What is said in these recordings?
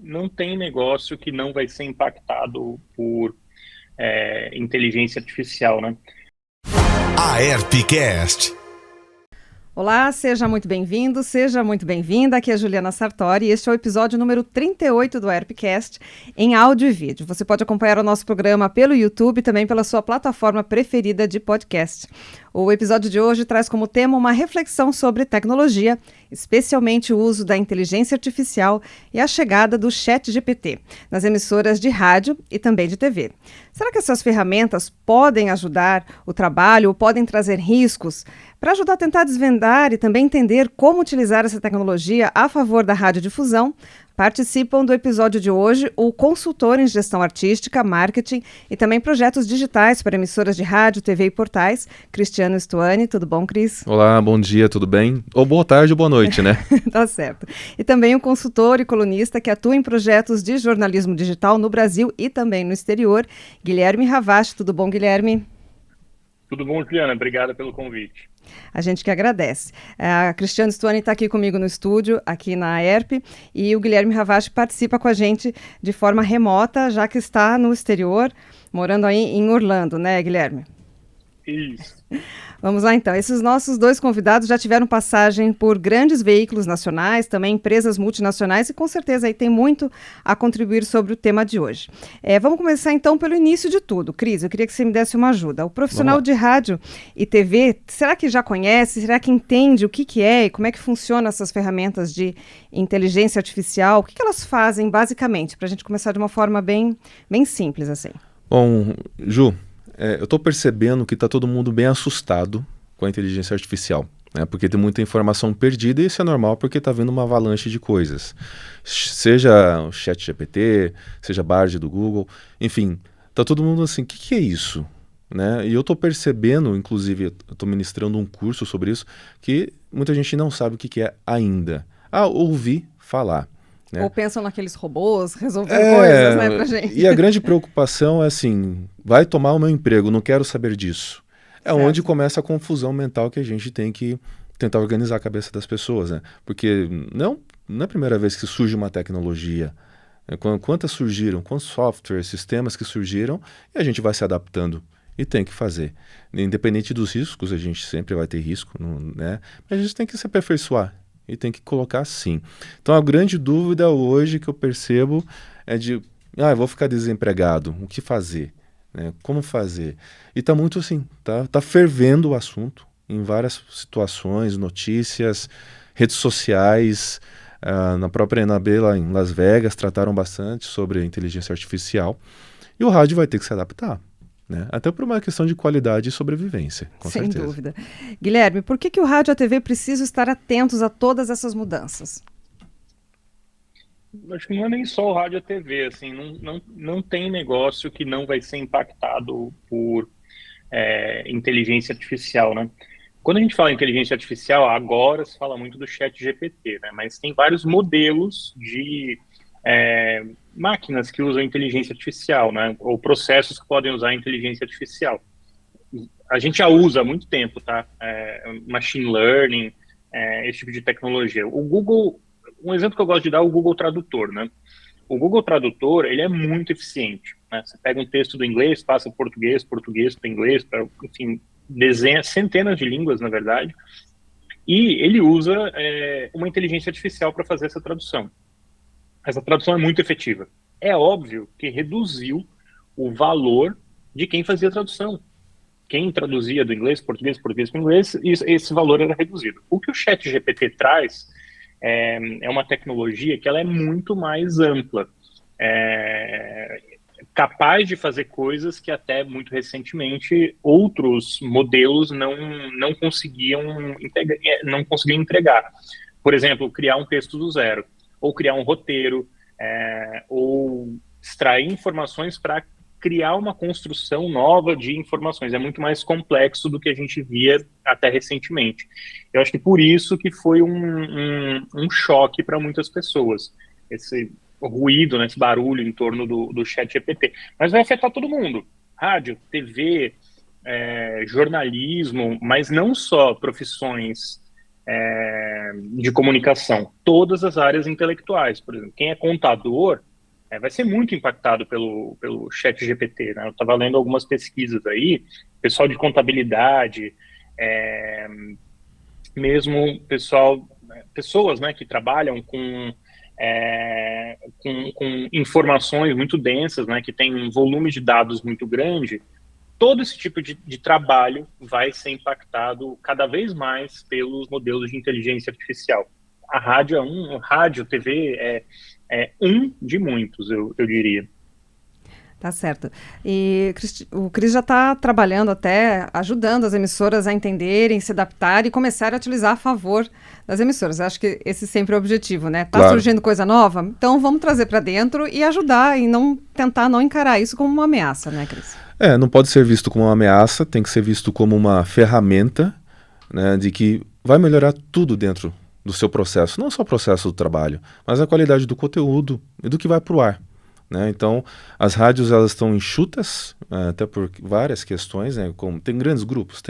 não tem negócio que não vai ser impactado por inteligência artificial, né? AERPcast. Olá, seja muito bem-vindo, seja muito bem-vinda. Aqui é a Juliana Sartori e este é o episódio número 38 do AERPcast em áudio e vídeo. Você pode acompanhar o nosso programa pelo YouTube e também pela sua plataforma preferida de podcast. O episódio de hoje traz como tema uma reflexão sobre tecnologia, especialmente o uso da inteligência artificial e a chegada do ChatGPT nas emissoras de rádio e também de TV. Será que essas ferramentas podem ajudar o trabalho ou podem trazer riscos? Para ajudar a tentar desvendar e também entender como utilizar essa tecnologia a favor da radiodifusão, participam do episódio de hoje o consultor em gestão artística, marketing e também projetos digitais para emissoras de rádio, TV e portais, Cristiano Stuani. Tudo bom, Cris? Olá, bom dia, tudo bem? Ou boa tarde ou boa noite, né? Tá certo. E também o consultor e colunista que atua em projetos de jornalismo digital no Brasil e também no exterior, Guilherme Ravache. Tudo bom, Guilherme? Tudo bom, Juliana? Obrigada pelo convite. A gente que agradece. A Cristiano Stuani está aqui comigo no estúdio, aqui na AERP, e o Guilherme Ravache participa com a gente de forma remota, já que está no exterior, morando aí em Orlando, né, Guilherme? Isso. Vamos lá, então. Esses nossos dois convidados já tiveram passagem por grandes veículos nacionais, também empresas multinacionais, e com certeza aí tem muito a contribuir sobre o tema de hoje. Vamos começar, então, pelo início de tudo. Cris, eu queria que você me desse uma ajuda. O profissional de rádio e TV, será que já conhece? Será que entende o que é e como é que funcionam essas ferramentas de inteligência artificial? O que elas fazem, basicamente, para a gente começar de uma forma bem simples, assim? Bom, Ju, eu estou percebendo que está todo mundo bem assustado com a inteligência artificial, né? Porque tem muita informação perdida e isso é normal porque está vindo uma avalanche de coisas. Seja o ChatGPT, seja Bard do Google, enfim, está todo mundo assim, o que é isso? Né? E eu estou percebendo, inclusive, eu estou ministrando um curso sobre isso, que muita gente não sabe o que é ainda. Ouvi falar. Né? Ou pensam naqueles robôs resolvendo coisas, né, pra gente. E a grande preocupação é assim, vai tomar o meu emprego, não quero saber disso. É Certo. Onde começa a confusão mental que a gente tem que tentar organizar a cabeça das pessoas, né? Porque não é a primeira vez que surge uma tecnologia. Quantas surgiram, quantos softwares, sistemas que surgiram, e a gente vai se adaptando. E tem que fazer. Independente dos riscos, a gente sempre vai ter risco, né? Mas a gente tem que se aperfeiçoar. E tem que colocar sim. Então a grande dúvida hoje que eu percebo é de, eu vou ficar desempregado, o que fazer? Né? Como fazer? E está muito assim, tá fervendo o assunto em várias situações, notícias, redes sociais, na própria NAB lá em Las Vegas trataram bastante sobre a inteligência artificial e o rádio vai ter que se adaptar. Né? Até por uma questão de qualidade e sobrevivência, com Sem certeza. dúvida. Guilherme, por que o rádio e a TV precisam estar atentos a todas essas mudanças? Acho que não é nem só o rádio e a TV, assim, não tem negócio que não vai ser impactado por inteligência artificial, né? Quando a gente fala em inteligência artificial, agora se fala muito do ChatGPT, né? Mas tem vários modelos de máquinas que usam inteligência artificial, né? Ou processos que podem usar inteligência artificial. A gente já usa há muito tempo, tá? Machine learning, esse tipo de tecnologia. O Google, um exemplo que eu gosto de dar é o Google Tradutor, né? O Google Tradutor, ele é muito eficiente, né? Você pega um texto do inglês, passa português para inglês, enfim, desenha centenas de línguas, na verdade, e ele usa uma inteligência artificial para fazer essa tradução. Essa tradução é muito efetiva. É óbvio que reduziu o valor de quem fazia a tradução. Quem traduzia do inglês, português para inglês, esse valor era reduzido. O que o ChatGPT traz é uma tecnologia que ela é muito mais ampla, capaz de fazer coisas que até muito recentemente outros modelos não conseguiam entregar. Por exemplo, criar um texto do zero, ou criar um roteiro, ou extrair informações para criar uma construção nova de informações. É muito mais complexo do que a gente via até recentemente. Eu acho que por isso que foi um choque para muitas pessoas, esse ruído, né, esse barulho em torno do ChatGPT. Mas vai afetar todo mundo. Rádio, TV, jornalismo, mas não só profissões de comunicação. Todas as áreas intelectuais, por exemplo, quem é contador vai ser muito impactado pelo chat GPT, né? Eu estava lendo algumas pesquisas aí, pessoal de contabilidade, mesmo pessoas, né, que trabalham com informações muito densas, né, que tem um volume de dados muito grande. Todo esse tipo de trabalho vai ser impactado cada vez mais pelos modelos de inteligência artificial. A rádio, TV é um de muitos, eu diria. Tá certo. E o Cris já está trabalhando até, ajudando as emissoras a entenderem, se adaptarem e começarem a utilizar a favor das emissoras. Acho que esse sempre é o objetivo, né? Tá surgindo coisa nova? Então vamos trazer para dentro e ajudar e tentar não encarar isso como uma ameaça, né, Cris? Não pode ser visto como uma ameaça, tem que ser visto como uma ferramenta, né, de que vai melhorar tudo dentro do seu processo, não só o processo do trabalho, mas a qualidade do conteúdo e do que vai para o ar. Né? Então, as rádios elas estão enxutas, até por várias questões, né? Tem grandes grupos,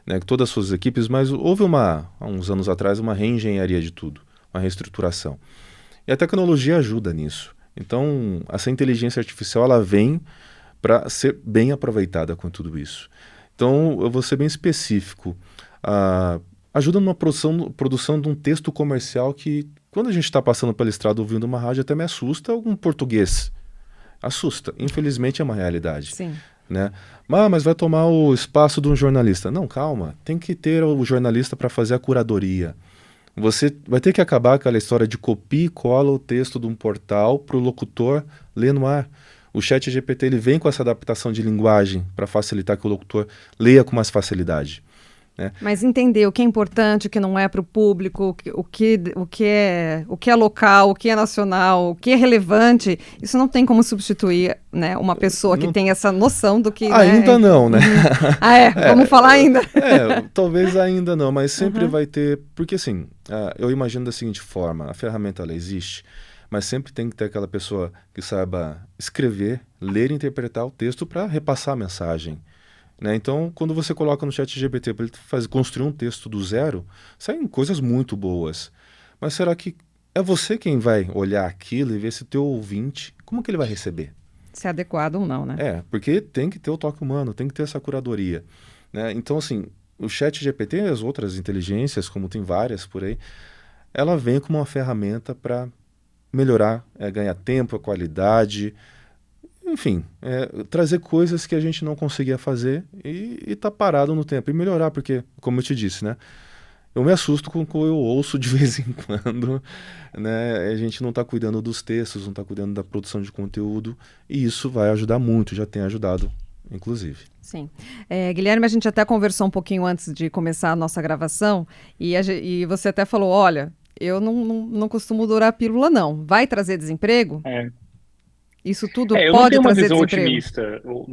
né? Todas as suas equipes, mas houve há uns anos atrás uma reengenharia de tudo, uma reestruturação. E a tecnologia ajuda nisso. Então, essa inteligência artificial ela vem para ser bem aproveitada com tudo isso. Então, eu vou ser bem específico. Ajuda numa produção de um texto comercial que, quando a gente está passando pela estrada ouvindo uma rádio, até me assusta algum português. Assusta. Infelizmente é uma realidade. Sim. Né? Mas vai tomar o espaço de um jornalista. Não, calma. Tem que ter o jornalista para fazer a curadoria. Você vai ter que acabar aquela história de copia e cola o texto de um portal para o locutor ler no ar. O chat GPT ele vem com essa adaptação de linguagem para facilitar que o locutor leia com mais facilidade. Né? Mas entender o que é importante, o que não é para o público, o que é local, o que é nacional, o que é relevante, isso não tem como substituir, né, uma pessoa que tem essa noção do que... Ainda não, né? Vamos falar ainda. Talvez ainda não, mas sempre vai ter... Porque assim, eu imagino da seguinte forma, a ferramenta ela existe, mas sempre tem que ter aquela pessoa que saiba escrever, ler e interpretar o texto para repassar a mensagem. Né? Então, quando você coloca no chat GPT para ele construir um texto do zero, saem coisas muito boas. Mas será que é você quem vai olhar aquilo e ver se o teu ouvinte, como que ele vai receber? Se é adequado ou não, né? Porque tem que ter o toque humano, tem que ter essa curadoria. Né? Então, assim, o chat GPT e as outras inteligências, como tem várias por aí, ela vem como uma ferramenta para melhorar, ganhar tempo, a qualidade... Enfim, trazer coisas que a gente não conseguia fazer e tá parado no tempo. E melhorar, porque, como eu te disse, né? Eu me assusto com o que eu ouço de vez em quando, né? A gente não está cuidando dos textos, não está cuidando da produção de conteúdo. E isso vai ajudar muito, já tem ajudado, inclusive. Sim. Guilherme, a gente até conversou um pouquinho antes de começar a nossa gravação e você até falou, olha, eu não costumo dourar pílula, não. Vai trazer desemprego? Isso tudo pode trazer desemprego? Eu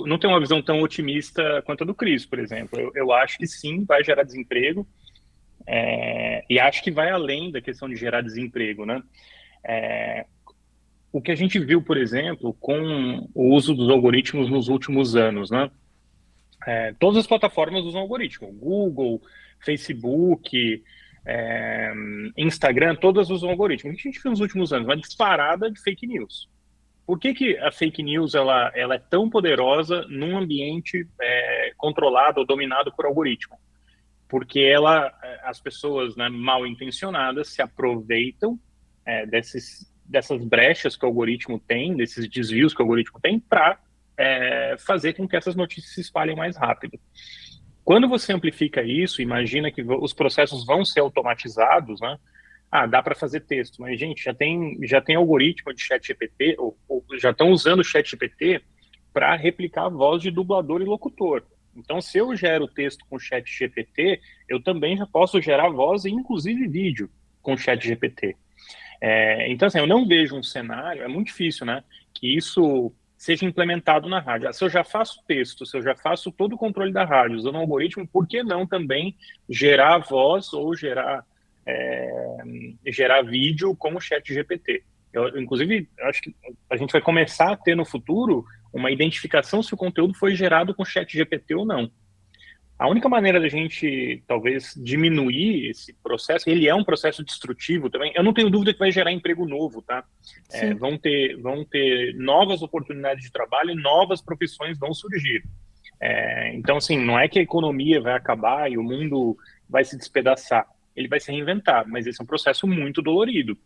não tenho uma visão tão otimista quanto a do Cris, por exemplo. Eu acho que sim, vai gerar desemprego, e acho que vai além da questão de gerar desemprego, né? O que a gente viu, por exemplo, com o uso dos algoritmos nos últimos anos, né? Todas as plataformas usam algoritmo, Google, Facebook, Instagram, todas usam algoritmo. O que a gente viu nos últimos anos? Uma disparada de fake news. Por que a fake news ela é tão poderosa num ambiente controlado ou dominado por algoritmo? Porque as pessoas, né, mal intencionadas se aproveitam dessas brechas que o algoritmo tem, desses desvios que o algoritmo tem, para fazer com que essas notícias se espalhem mais rápido. Quando você amplifica isso, imagina que os processos vão ser automatizados, né? Dá para fazer texto, mas, gente, já tem algoritmo de chat GPT, ou já estão usando o chat GPT para replicar a voz de dublador e locutor. Então, se eu gero texto com o chat GPT, eu também já posso gerar voz e, inclusive, vídeo com o chat GPT. Então, assim, eu não vejo um cenário, é muito difícil, né, que isso seja implementado na rádio. Se eu já faço texto, se eu já faço todo o controle da rádio usando um algoritmo, por que não também gerar voz ou gerar vídeo com o chat GPT. Inclusive, acho que a gente vai começar a ter no futuro uma identificação se o conteúdo foi gerado com o chat GPT ou não. A única maneira da gente, talvez, diminuir esse processo, ele é um processo destrutivo também, eu não tenho dúvida que vai gerar emprego novo, tá? Vão ter novas oportunidades de trabalho e novas profissões vão surgir. Então, assim, não é que a economia vai acabar e o mundo vai se despedaçar. Ele vai se reinventar, mas esse é um processo muito dolorido.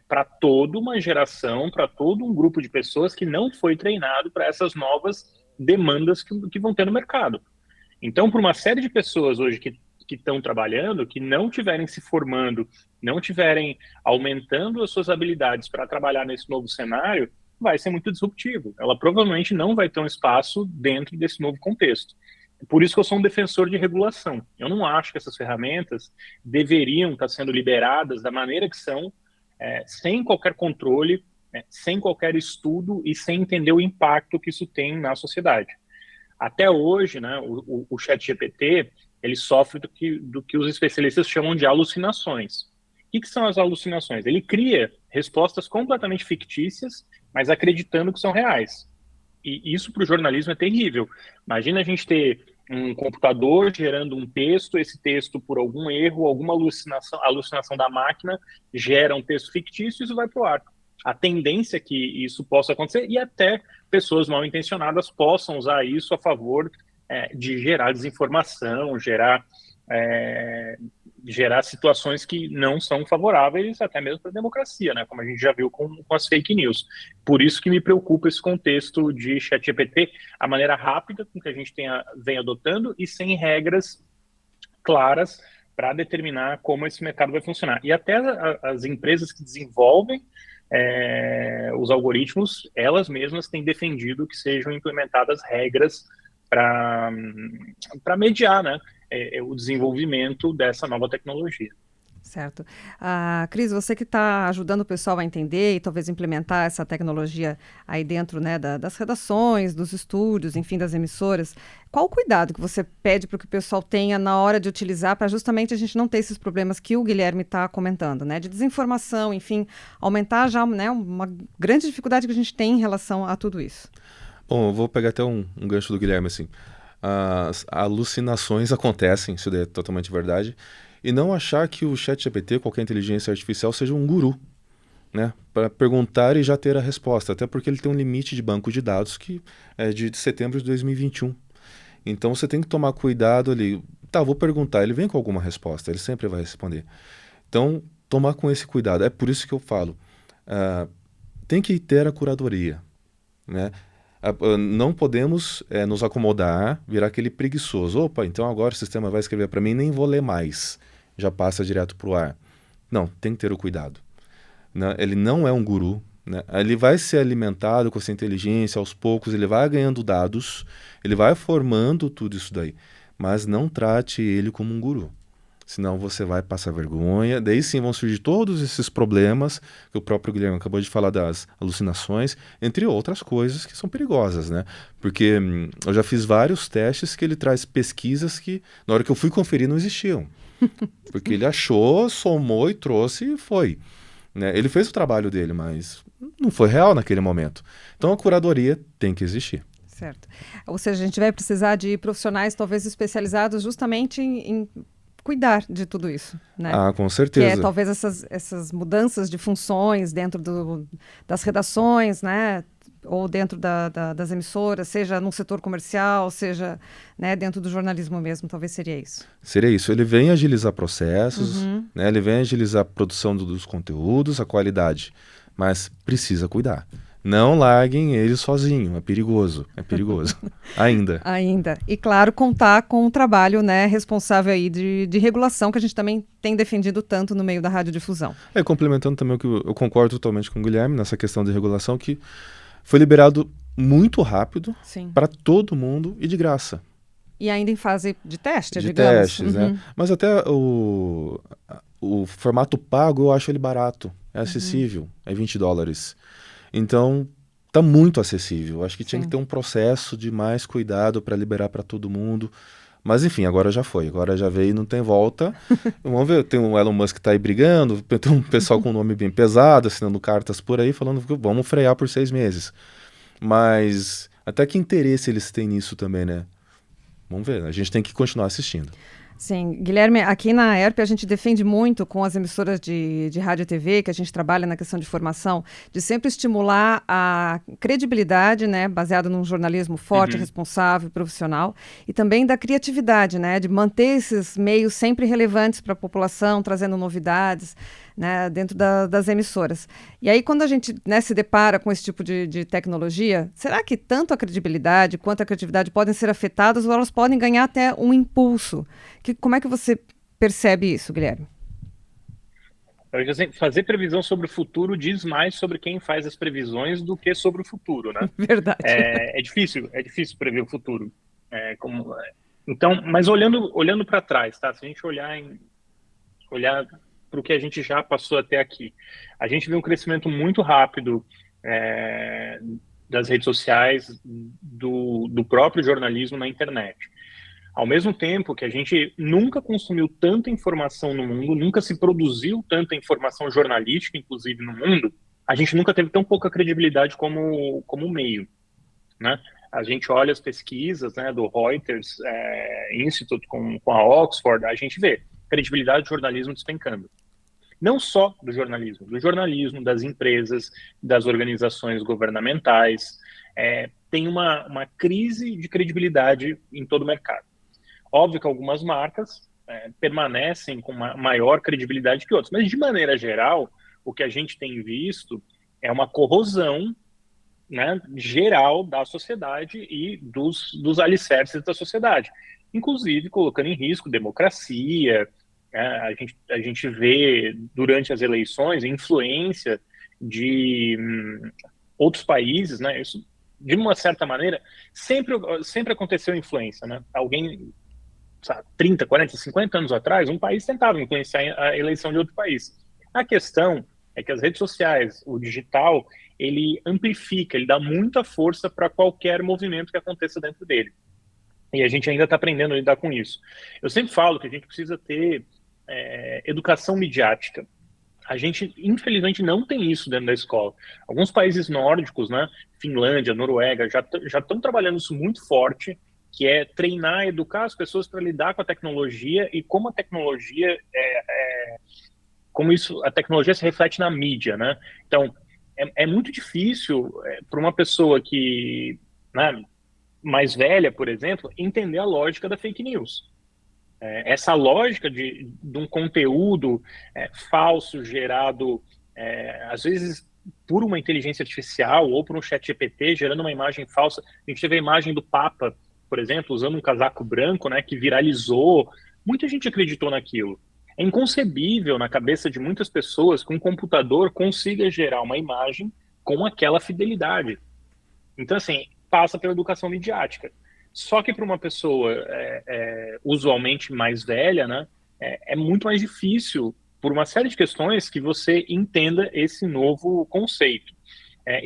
Para toda uma geração, para todo um grupo de pessoas que não foi treinado para essas novas demandas que vão ter no mercado. Então, para uma série de pessoas hoje que estão trabalhando, que não estiverem se formando, não estiverem aumentando as suas habilidades para trabalhar nesse novo cenário, vai ser muito disruptivo. Ela provavelmente não vai ter um espaço dentro desse novo contexto. Por isso que eu sou um defensor de regulação. Eu não acho que essas ferramentas deveriam estar sendo liberadas da maneira que são, sem qualquer controle, sem qualquer estudo e sem entender o impacto que isso tem na sociedade. Até hoje, né, o ChatGPT, ele sofre do que os especialistas chamam de alucinações. O que são as alucinações? Ele cria respostas completamente fictícias, mas acreditando que são reais. E isso para o jornalismo é terrível. Imagina a gente ter um computador gerando um texto, esse texto, por algum erro, alguma alucinação da máquina, gera um texto fictício e isso vai para o ar. A tendência é que isso possa acontecer e até pessoas mal intencionadas possam usar isso a favor de gerar desinformação, gerar situações que não são favoráveis até mesmo para a democracia, né? Como a gente já viu com as fake news. Por isso que me preocupa esse contexto de ChatGPT, a maneira rápida com que a gente vem adotando e sem regras claras para determinar como esse mercado vai funcionar. E até as empresas que desenvolvem os algoritmos, elas mesmas têm defendido que sejam implementadas regras para mediar, né, o desenvolvimento dessa nova tecnologia. Certo. Cris, você que está ajudando o pessoal a entender e talvez implementar essa tecnologia aí dentro, né, das redações, dos estúdios, enfim, das emissoras, qual o cuidado que você pede para que o pessoal tenha na hora de utilizar para justamente a gente não ter esses problemas que o Guilherme está comentando, né, de desinformação, enfim, aumentar já, né, uma grande dificuldade que a gente tem em relação a tudo isso? Bom, eu vou pegar até um gancho do Guilherme, assim. As alucinações acontecem, isso é totalmente verdade. E não achar que o ChatGPT, qualquer inteligência artificial, seja um guru, né? Para perguntar e já ter a resposta. Até porque ele tem um limite de banco de dados que é de setembro de 2021. Então você tem que tomar cuidado ali. Tá, vou perguntar. Ele vem com alguma resposta, ele sempre vai responder. Então, tomar com esse cuidado. É por isso que eu falo. Tem que ter a curadoria, né? Não podemos nos acomodar, virar aquele preguiçoso. Opa, então agora o sistema vai escrever para mim, nem vou ler mais. Já passa direto para o ar. Não, tem que ter o cuidado, né? Ele não é um guru, né? Ele vai ser alimentado com essa inteligência aos poucos, ele vai ganhando dados, ele vai formando tudo isso daí. Mas não trate ele como um guru. Senão você vai passar vergonha, daí sim vão surgir todos esses problemas que o próprio Guilherme acabou de falar das alucinações, entre outras coisas que são perigosas, né? Porque eu já fiz vários testes que ele traz pesquisas que na hora que eu fui conferir não existiam. Porque ele achou, somou e trouxe e foi, né? Ele fez o trabalho dele, mas não foi real naquele momento. Então a curadoria tem que existir. Certo. Ou seja, a gente vai precisar de profissionais talvez especializados justamente em cuidar de tudo isso, né? Com certeza. Que é talvez essas mudanças de funções dentro das redações, né? Ou dentro das emissoras, seja no setor comercial, seja, né, dentro do jornalismo mesmo, talvez seria isso. Seria isso. Ele vem agilizar processos, né? Ele vem agilizar a produção dos conteúdos, a qualidade, mas precisa cuidar. Não larguem ele sozinho, é perigoso, ainda. Ainda. E claro, contar com um trabalho, né, responsável aí de regulação, que a gente também tem defendido tanto no meio da radiodifusão. Complementando também o que eu concordo totalmente com o Guilherme nessa questão de regulação, que foi liberado muito rápido para todo mundo e de graça. E ainda em fase de teste, de digamos. Testes, né? Mas até o formato pago eu acho ele barato, é acessível, é $20. Então, está muito acessível. Acho que tinha que ter um processo de mais cuidado para liberar para todo mundo. Mas, enfim, agora já foi. Agora já veio e não tem volta. Vamos ver, tem o Elon Musk que está aí brigando, tem um pessoal com um nome bem pesado, assinando cartas por aí, falando que vamos frear por 6 meses. Mas até que interesse eles têm nisso também, né? Vamos ver, a gente tem que continuar assistindo. Sim, Guilherme, aqui na ERP a gente defende muito com as emissoras de rádio e TV, que a gente trabalha na questão de formação, de sempre estimular a credibilidade, né, baseada num jornalismo forte, responsável, profissional, e também da criatividade, né, de manter esses meios sempre relevantes para a população, trazendo novidades, né, dentro das emissoras. E aí, quando a gente, né, se depara com esse tipo de tecnologia, será que tanto a credibilidade quanto a criatividade podem ser afetadas ou elas podem ganhar até um impulso? Como é que você percebe isso, Guilherme? Fazer previsão sobre o futuro diz mais sobre quem faz as previsões do que sobre o futuro, né? Verdade. É difícil prever o futuro. Então, mas olhando para trás, tá? Se a gente olhar para o que a gente já passou até aqui, a gente vê um crescimento muito rápido das redes sociais, do próprio jornalismo na internet. Ao mesmo tempo que a gente nunca consumiu tanta informação no mundo, nunca se produziu tanta informação jornalística, inclusive no mundo, a gente nunca teve tão pouca credibilidade como meio, né? A gente olha as pesquisas, né, do Reuters Institute com a Oxford, a gente vê credibilidade do jornalismo despencando. Não só do jornalismo, das empresas, das organizações governamentais. Tem uma crise de credibilidade em todo o mercado. Óbvio que algumas marcas permanecem com uma maior credibilidade que outras, mas de maneira geral, o que a gente tem visto é uma corrosão, né, geral da sociedade e dos alicerces da sociedade, inclusive colocando em risco democracia. A gente vê durante as eleições a influência de outros países, né? Isso, de uma certa maneira, sempre aconteceu influência, né? Alguém, sabe, 30, 40, 50 anos atrás, um país tentava influenciar a eleição de outro país. A questão é que as redes sociais, o digital, ele amplifica, ele dá muita força para qualquer movimento que aconteça dentro dele. E a gente ainda está aprendendo a lidar com isso. Eu sempre falo que a gente precisa ter educação midiática. A gente, infelizmente, não tem isso dentro da escola. Alguns países nórdicos, né, Finlândia, Noruega, já estão trabalhando isso muito forte, que é treinar, educar as pessoas para lidar com a tecnologia e como a tecnologia a tecnologia se reflete na mídia, né? Então, é muito difícil para uma pessoa que, né, mais velha, por exemplo, entender a lógica da fake news. Essa lógica de um conteúdo falso gerado, às vezes por uma inteligência artificial ou por um chat GPT, gerando uma imagem falsa. A gente teve a imagem do Papa, por exemplo, usando um casaco branco, né, que viralizou. Muita gente acreditou naquilo. É inconcebível na cabeça de muitas pessoas que um computador consiga gerar uma imagem com aquela fidelidade. Então, assim, passa pela educação midiática. Só que para uma pessoa usualmente mais velha, né, é muito mais difícil, por uma série de questões, que você entenda esse novo conceito.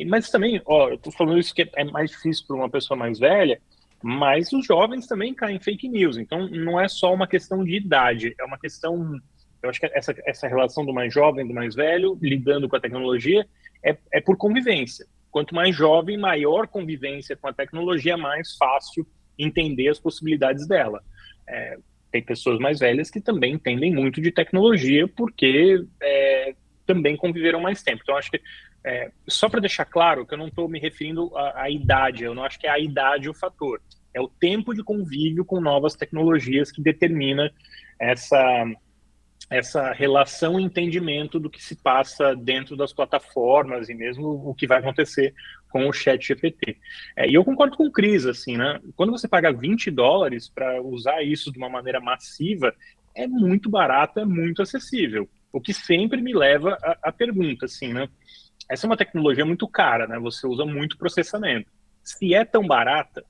Mas também, eu estou falando isso que é mais difícil para uma pessoa mais velha, mas os jovens também caem em fake news. Então, não é só uma questão de idade, é uma questão... Eu acho que essa relação do mais jovem, do mais velho, lidando com a tecnologia, é por convivência. Quanto mais jovem, maior convivência com a tecnologia, mais fácil entender as possibilidades dela. Tem pessoas mais velhas que também entendem muito de tecnologia porque também conviveram mais tempo. Então, acho que, só para deixar claro que eu não estou me referindo à idade, eu não acho que é a idade o fator. É o tempo de convívio com novas tecnologias que determina essa relação e entendimento do que se passa dentro das plataformas e mesmo o que vai acontecer com o chat GPT. E eu concordo com o Cris, assim, né? Quando você paga $20 para usar isso de uma maneira massiva, é muito barato, é muito acessível. O que sempre me leva à pergunta, assim, né? Essa é uma tecnologia muito cara, né? Você usa muito processamento. Se é tão barata,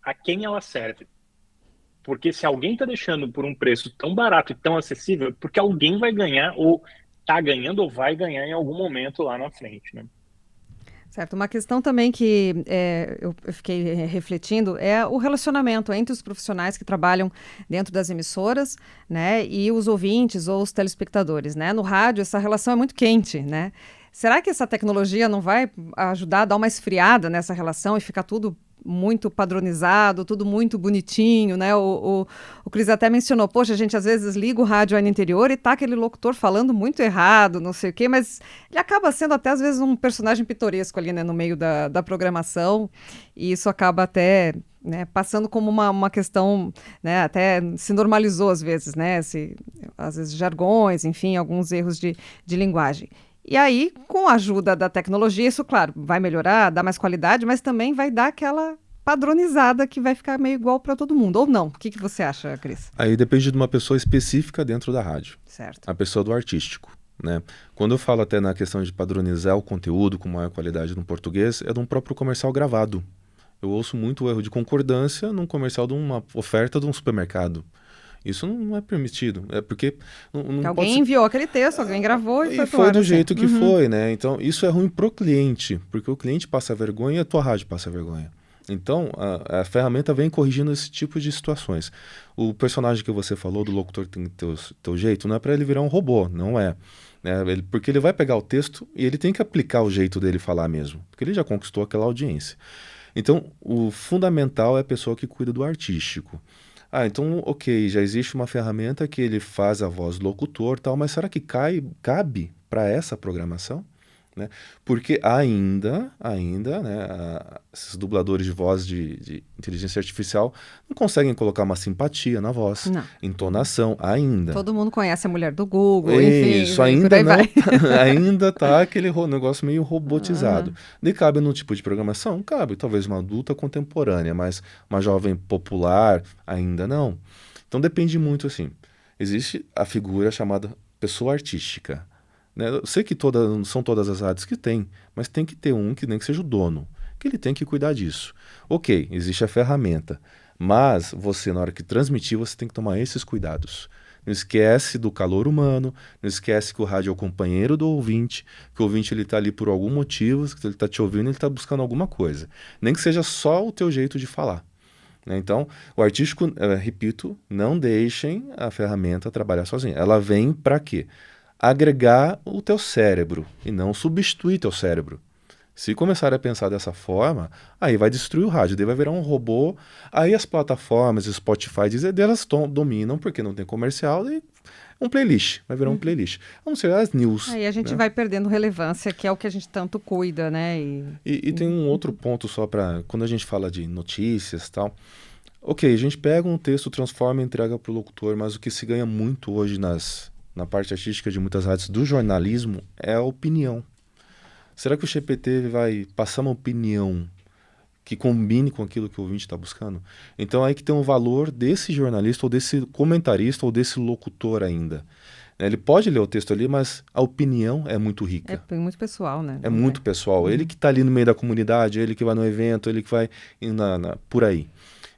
a quem ela serve? Porque se alguém está deixando por um preço tão barato e tão acessível, porque alguém vai ganhar, ou está ganhando, ou vai ganhar em algum momento lá na frente, né? Certo. Uma questão também que eu fiquei refletindo é o relacionamento entre os profissionais que trabalham dentro das emissoras, né, e os ouvintes ou os telespectadores, né? No rádio, essa relação é muito quente, né? Será que essa tecnologia não vai ajudar a dar uma esfriada nessa relação e ficar tudo muito padronizado, tudo muito bonitinho, né? O Cris até mencionou, poxa, a gente às vezes liga o rádio aí no interior e tá aquele locutor falando muito errado, não sei o quê, mas ele acaba sendo até às vezes um personagem pitoresco ali, né, no meio da programação, e isso acaba até, né, passando como uma questão, né, até se normalizou às vezes, né, às vezes jargões, enfim, alguns erros de linguagem. E aí, com a ajuda da tecnologia, isso, claro, vai melhorar, dar mais qualidade, mas também vai dar aquela padronizada que vai ficar meio igual para todo mundo, ou não? O que você acha, Cris? Aí depende de uma pessoa específica dentro da rádio. Certo. A pessoa do artístico, né? Quando eu falo até na questão de padronizar o conteúdo com maior qualidade no português, é de um próprio comercial gravado. Eu ouço muito o erro de concordância num comercial de uma oferta de um supermercado. Isso não é permitido, é porque não Alguém pode enviou aquele texto, alguém gravou e foi pro foi ar, do assim. jeito que foi, né? Então isso é ruim pro cliente, porque o cliente passa vergonha e a tua rádio passa vergonha. Então a ferramenta vem corrigindo esse tipo de situações. O personagem que você falou do locutor que tem teu jeito, não é para ele virar um robô, não é. Porque ele vai pegar o texto e ele tem que aplicar o jeito dele falar mesmo, porque ele já conquistou aquela audiência. Então o fundamental é a pessoa que cuida do artístico. Ah, então, ok, já existe uma ferramenta que ele faz a voz do locutor, tal, mas será que cabe para essa programação? Né? Porque ainda, né, esses dubladores de voz de inteligência artificial não conseguem colocar uma simpatia na voz, Não. entonação, ainda. Todo mundo conhece a mulher do Google, enfim, Isso, por ainda aí não, vai. ainda tá aquele negócio meio robotizado. E cabe no tipo de programação? Cabe, talvez uma adulta contemporânea, mas uma jovem popular, ainda não. Então depende muito, assim. Existe a figura chamada pessoa artística, né? Eu sei que são todas as rádios que tem, mas tem que ter um que nem que seja o dono, que ele tem que cuidar disso. Ok, existe a ferramenta, mas você, na hora que transmitir, você tem que tomar esses cuidados. Não esquece do calor humano, não esquece que o rádio é o companheiro do ouvinte, que o ouvinte está ali por algum motivo, que ele está te ouvindo, ele está buscando alguma coisa. Nem que seja só o teu jeito de falar. Né? Então, o artístico, repito, não deixem a ferramenta trabalhar sozinha. Ela vem para quê? Agregar o teu cérebro e não substituir teu cérebro. Se começar a pensar dessa forma, aí vai destruir o rádio, daí vai virar um robô, aí as plataformas, Spotify, Deezer, elas dominam porque não tem comercial, e um playlist, vai virar um playlist. A não ser as news. Aí a gente né? vai perdendo relevância, que é o que a gente tanto cuida, né? E tem um outro ponto só para, quando a gente fala de notícias e tal, ok, a gente pega um texto, transforma e entrega para o locutor, mas o que se ganha muito hoje na parte artística de muitas rádios do jornalismo é a opinião. Será que o GPT vai passar uma opinião que combine com aquilo que o ouvinte está buscando? Então é aí que tem o valor desse jornalista, ou desse comentarista, ou desse locutor ainda. Ele pode ler o texto ali, mas a opinião é muito rica. É muito pessoal, né? É muito pessoal. Ele que está ali no meio da comunidade, ele que vai no evento, ele que vai por aí.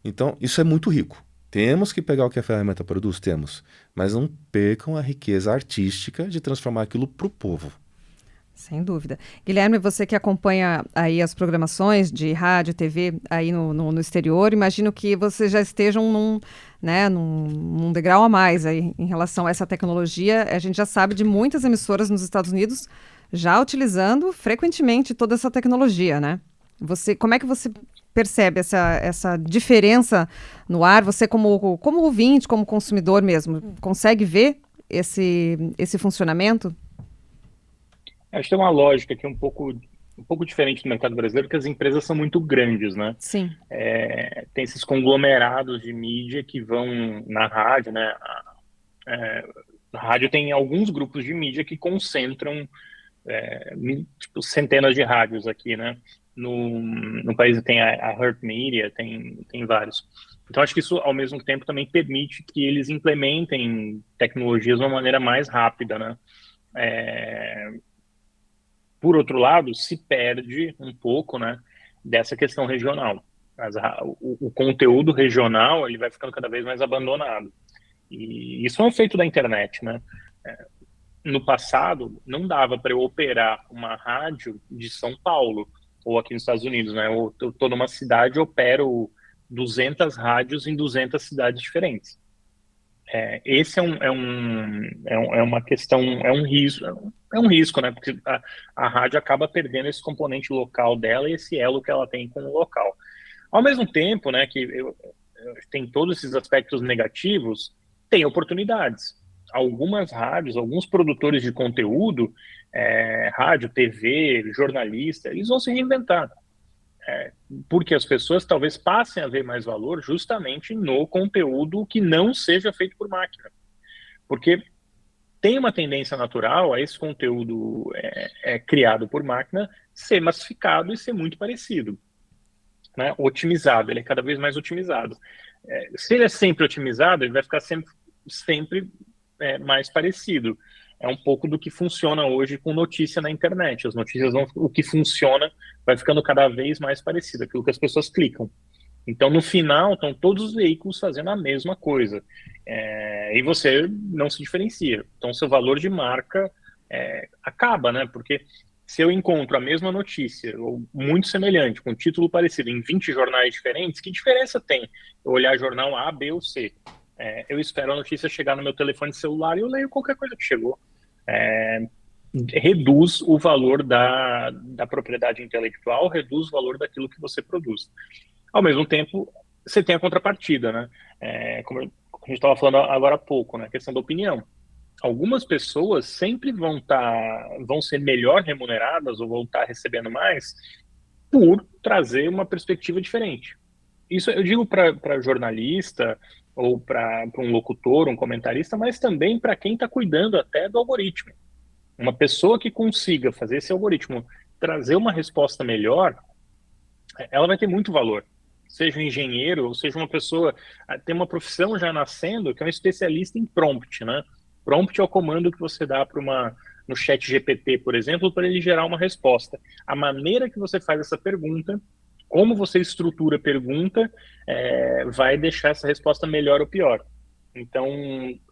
Então, isso é muito rico. Temos que pegar o que a ferramenta produz? Temos. Mas não percam a riqueza artística de transformar aquilo para o povo. Sem dúvida. Guilherme, você que acompanha aí as programações de rádio, TV aí no exterior, imagino que vocês já estejam num degrau a mais aí em relação a essa tecnologia. A gente já sabe de muitas emissoras nos Estados Unidos já utilizando frequentemente toda essa tecnologia, né? Como é que você percebe essa diferença no ar? Você como ouvinte, como consumidor mesmo, consegue ver esse funcionamento? Acho que tem uma lógica aqui um pouco diferente do mercado brasileiro, porque as empresas são muito grandes, né? Sim. Tem esses conglomerados de mídia que vão na rádio, né? A rádio tem alguns grupos de mídia que concentram tipo, centenas de rádios aqui, né? No país tem a Heart Media, tem vários. Então, acho que isso, ao mesmo tempo, também permite que eles implementem tecnologias de uma maneira mais rápida, né? Por outro lado, se perde um pouco, né, dessa questão regional. O conteúdo regional ele vai ficando cada vez mais abandonado. E isso é um efeito da internet, né? No passado, não dava para eu operar uma rádio de São Paulo ou aqui nos Estados Unidos, né? Eu estou numa cidade, eu opero 200 rádios em 200 cidades diferentes. Esse é uma questão, é um risco, né? Porque a rádio acaba perdendo esse componente local dela e esse elo que ela tem com o local. Ao mesmo tempo, né, que tem todos esses aspectos negativos, tem oportunidades. Algumas rádios, alguns produtores de conteúdo, rádio, TV, jornalista, eles vão se reinventar. Porque as pessoas talvez passem a ver mais valor justamente no conteúdo que não seja feito por máquina. Porque tem uma tendência natural a esse conteúdo criado por máquina ser massificado e ser muito parecido, né? Otimizado, ele é cada vez mais otimizado. Se ele é sempre otimizado, ele vai ficar sempre mais parecido. É um pouco do que funciona hoje com notícia na internet. As notícias o que funciona vai ficando cada vez mais parecido, aquilo que as pessoas clicam. Então, no final, estão todos os veículos fazendo a mesma coisa. E você não se diferencia. Então, seu valor de marca acaba, né? Porque se eu encontro a mesma notícia, ou muito semelhante, com título parecido, em 20 jornais diferentes, que diferença tem eu olhar jornal A, B ou C? Eu espero a notícia chegar no meu telefone celular e eu leio qualquer coisa que chegou. Reduz o valor da propriedade intelectual, reduz o valor daquilo que você produz. Ao mesmo tempo, você tem a contrapartida, né? Como a gente estava falando agora há pouco, né? A questão da opinião. Algumas pessoas sempre vão ser melhor remuneradas ou vão estar recebendo mais por trazer uma perspectiva diferente. Isso eu digo para jornalista ou para um locutor, um comentarista, mas também para quem está cuidando até do algoritmo. Uma pessoa que consiga fazer esse algoritmo trazer uma resposta melhor, ela vai ter muito valor. Seja um engenheiro, ou seja uma pessoa, tem uma profissão já nascendo que é um especialista em prompt, né? Prompt é o comando que você dá no chat GPT, por exemplo, para ele gerar uma resposta. A maneira que você faz essa pergunta, como você estrutura a pergunta, vai deixar essa resposta melhor ou pior. Então,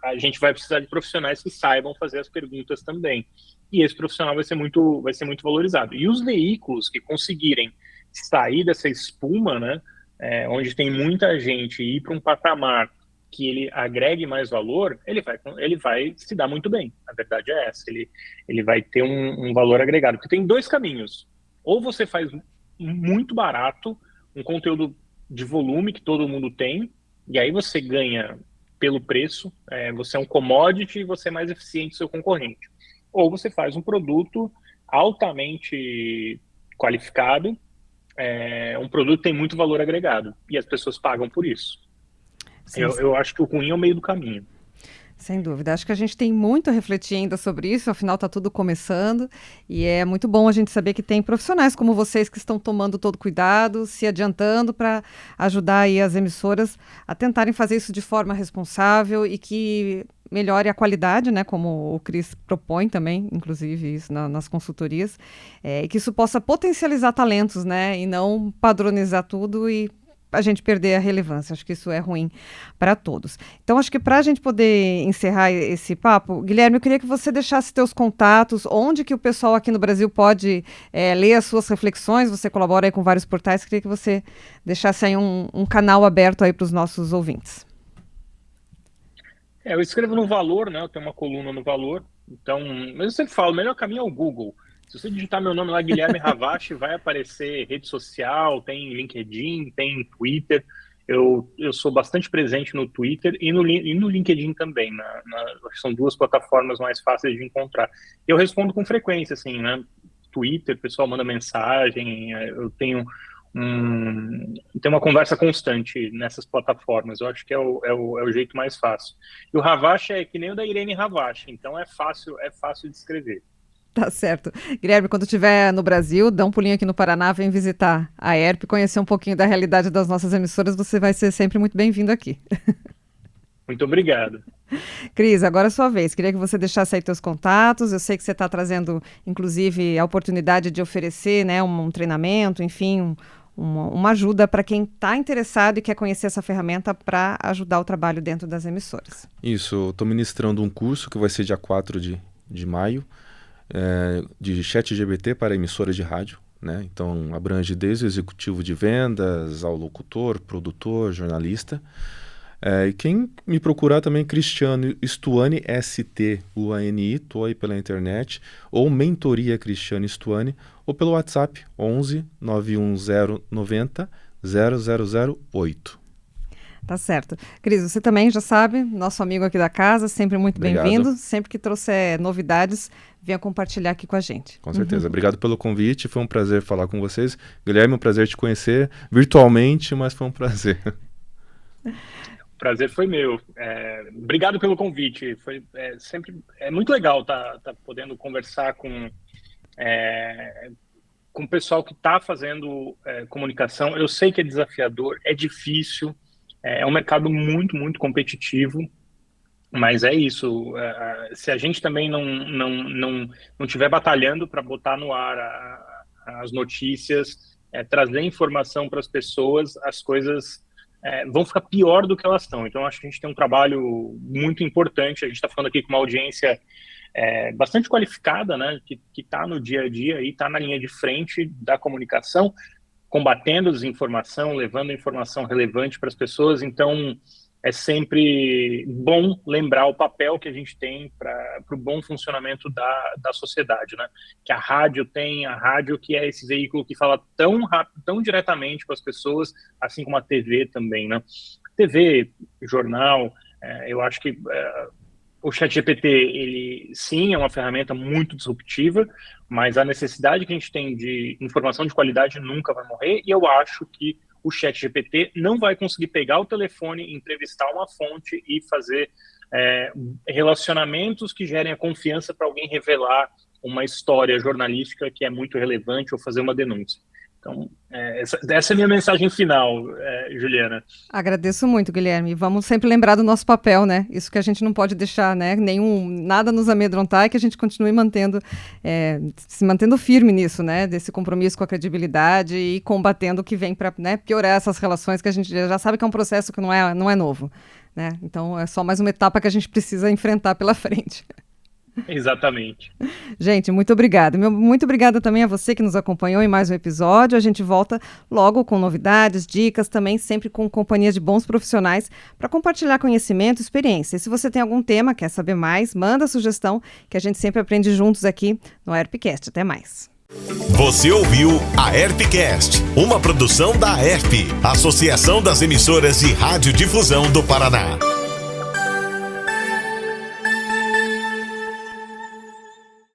a gente vai precisar de profissionais que saibam fazer as perguntas também. E esse profissional vai ser muito valorizado. E os veículos que conseguirem sair dessa espuma, né, onde tem muita gente, e ir para um patamar que ele agregue mais valor, ele vai se dar muito bem. A verdade é essa. Ele vai ter um valor agregado. Porque tem dois caminhos. Ou você faz muito barato, um conteúdo de volume que todo mundo tem, e aí você ganha pelo preço, você é um commodity e você é mais eficiente que seu concorrente. Ou você faz um produto altamente qualificado, um produto que tem muito valor agregado, e as pessoas pagam por isso. Eu acho que o ruim é o meio do caminho. Sem dúvida. Acho que a gente tem muito a refletir ainda sobre isso, afinal está tudo começando e é muito bom a gente saber que tem profissionais como vocês que estão tomando todo cuidado, se adiantando para ajudar aí as emissoras a tentarem fazer isso de forma responsável e que melhore a qualidade, né, como o Cris propõe também, inclusive isso nas consultorias, e que isso possa potencializar talentos, né, e não padronizar tudo e a gente perder a relevância. Acho que isso é ruim para todos. Então, acho que para a gente poder encerrar esse papo, Guilherme, eu queria que você deixasse teus contatos, onde que o pessoal aqui no Brasil pode ler as suas reflexões, você colabora aí com vários portais, queria que você deixasse aí um canal aberto aí para os nossos ouvintes. Eu escrevo no Valor, né? Eu tenho uma coluna no Valor, então, mas eu sempre falo, o melhor caminho é o Google. Se você digitar meu nome lá, Guilherme Ravache, vai aparecer rede social, tem LinkedIn, tem Twitter. Eu sou bastante presente no Twitter e no LinkedIn também. São duas plataformas mais fáceis de encontrar. Eu respondo com frequência, assim, né? Twitter, o pessoal manda mensagem, eu tenho uma conversa constante nessas plataformas. Eu acho que é o jeito mais fácil. E o Ravache é que nem o da Irene Ravache, então é fácil de escrever. Tá certo. Guilherme, quando estiver no Brasil, dá um pulinho aqui no Paraná, vem visitar a ERP, conhecer um pouquinho da realidade das nossas emissoras, você vai ser sempre muito bem-vindo aqui. Muito obrigado. Cris, agora é a sua vez. Queria que você deixasse aí teus contatos. Eu sei que você está trazendo, inclusive, a oportunidade de oferecer, né, um treinamento, enfim, uma ajuda para quem está interessado e quer conhecer essa ferramenta para ajudar o trabalho dentro das emissoras. Isso, estou ministrando um curso que vai ser dia 4 de maio, de ChatGPT para emissoras de rádio, né? Então abrange desde o executivo de vendas ao locutor, produtor, jornalista. E quem me procurar também, Cristiano Stuani, Stuani, estou aí pela internet, ou Mentoria Cristiano Stuani, ou pelo WhatsApp 11 910 90 0008. Tá certo. Cris, você também já sabe, nosso amigo aqui da casa, sempre muito bem-vindo. Sempre que trouxer novidades, venha compartilhar aqui com a gente. Com certeza. Obrigado pelo convite, foi um prazer falar com vocês. Guilherme, um prazer te conhecer virtualmente, mas foi um prazer. O prazer foi meu. Obrigado pelo convite. É muito legal tá podendo conversar com o pessoal que está fazendo comunicação. Eu sei que é desafiador, é difícil, é um mercado muito, muito competitivo, mas é isso. Se a gente também não estiver batalhando para botar no ar as notícias, trazer informação para as pessoas, as coisas vão ficar pior do que elas estão. Então, acho que a gente tem um trabalho muito importante. A gente está falando aqui com uma audiência bastante qualificada, né, que está no dia a dia e está na linha de frente da comunicação, combatendo a desinformação, levando informação relevante para as pessoas. Então, é sempre bom lembrar o papel que a gente tem para o bom funcionamento da sociedade, né? Que a rádio que é esse veículo que fala tão rápido, tão diretamente com as pessoas, assim como a TV também, né? TV, jornal, eu acho que o ChatGPT, ele sim é uma ferramenta muito disruptiva, mas a necessidade que a gente tem de informação de qualidade nunca vai morrer, e eu acho que o ChatGPT não vai conseguir pegar o telefone, entrevistar uma fonte e fazer relacionamentos que gerem a confiança para alguém revelar uma história jornalística que é muito relevante ou fazer uma denúncia. Então, essa é a minha mensagem final, Juliana. Agradeço muito, Guilherme. Vamos sempre lembrar do nosso papel, né? Isso que a gente não pode deixar, né? Nada nos amedrontar, e que a gente continue se mantendo firme nisso, né? Desse compromisso com a credibilidade e combatendo o que vem para, né, piorar essas relações, que a gente já sabe que é um processo que não é novo, né? Então, é só mais uma etapa que a gente precisa enfrentar pela frente. Exatamente. Gente, muito obrigada. Muito obrigada também a você que nos acompanhou em mais um episódio. A gente volta logo com novidades, dicas, também sempre com companhia de bons profissionais para compartilhar conhecimento e experiência. E se você tem algum tema, quer saber mais, manda sugestão, que a gente sempre aprende juntos aqui no ERPcast. Até mais. Você ouviu a ERPcast, uma produção da ERP, Associação das Emissoras de Radiodifusão do Paraná.